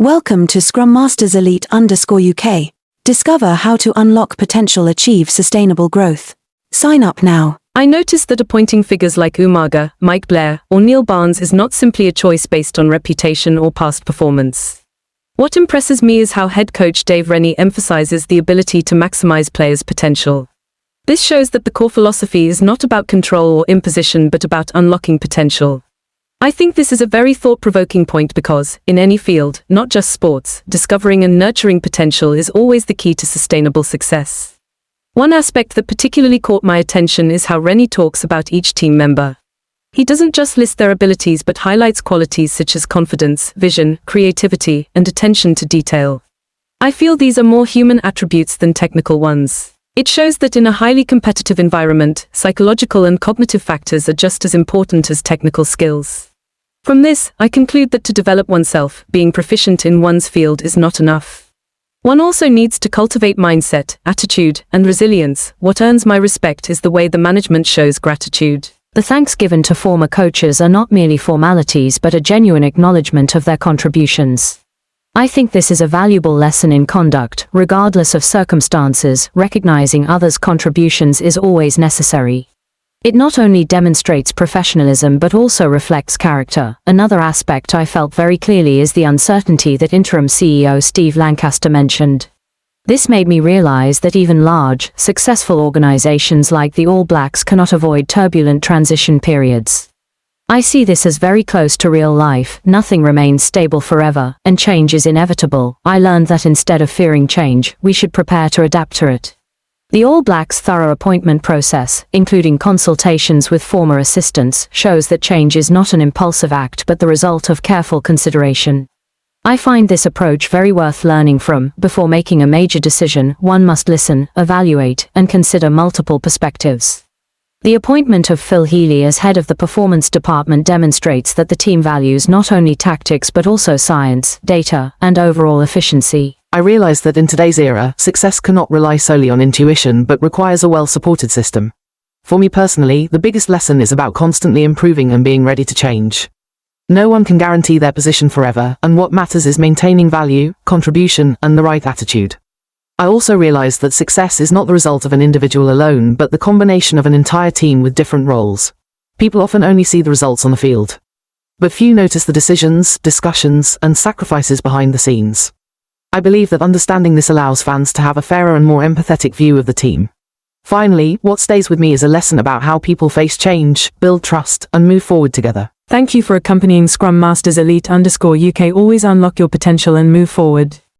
Welcome to Scrum Masters Elite _UK. Discover how to unlock potential, achieve sustainable growth. Sign up now. I noticed that appointing figures like Umaga, Mike Blair, or Neil Barnes is not simply a choice based on reputation or past performance. What impresses me is how head coach Dave Rennie emphasizes the ability to maximize players' potential. This shows that the core philosophy is not about control or imposition but about unlocking potential. I think this is a very thought-provoking point because, in any field, not just sports, discovering and nurturing potential is always the key to sustainable success. One aspect that particularly caught my attention is how Rennie talks about each team member. He doesn't just list their abilities but highlights qualities such as confidence, vision, creativity, and attention to detail. I feel these are more human attributes than technical ones. It shows that in a highly competitive environment, psychological and cognitive factors are just as important as technical skills. From this, I conclude that to develop oneself, being proficient in one's field is not enough. One also needs to cultivate mindset, attitude, and resilience. What earns my respect is the way the management shows gratitude. The thanks given to former coaches are not merely formalities but a genuine acknowledgement of their contributions. I think this is a valuable lesson in conduct. Regardless of circumstances, recognizing others' contributions is always necessary. It not only demonstrates professionalism but also reflects character. Another aspect I felt very clearly is the uncertainty that interim CEO Steve Lancaster mentioned. This made me realize that even large, successful organizations like the All Blacks cannot avoid turbulent transition periods. I see this as very close to real life. Nothing remains stable forever, and change is inevitable. I learned that instead of fearing change, we should prepare to adapt to it. The All Blacks' thorough appointment process, including consultations with former assistants, shows that change is not an impulsive act but the result of careful consideration. I find this approach very worth learning from. Before making a major decision, one must listen, evaluate, and consider multiple perspectives. The appointment of Phil Healy as head of the performance department demonstrates that the team values not only tactics but also science, data, and overall efficiency. I realized that in today's era, success cannot rely solely on intuition but requires a well-supported system. For me personally, the biggest lesson is about constantly improving and being ready to change. No one can guarantee their position forever, and what matters is maintaining value, contribution, and the right attitude. I also realized that success is not the result of an individual alone but the combination of an entire team with different roles. People often only see the results on the field, but few notice the decisions, discussions, and sacrifices behind the scenes. I believe that understanding this allows fans to have a fairer and more empathetic view of the team. Finally, what stays with me is a lesson about how people face change, build trust, and move forward together. Thank you for accompanying Scrum Masters Elite _UK. Always unlock your potential and move forward.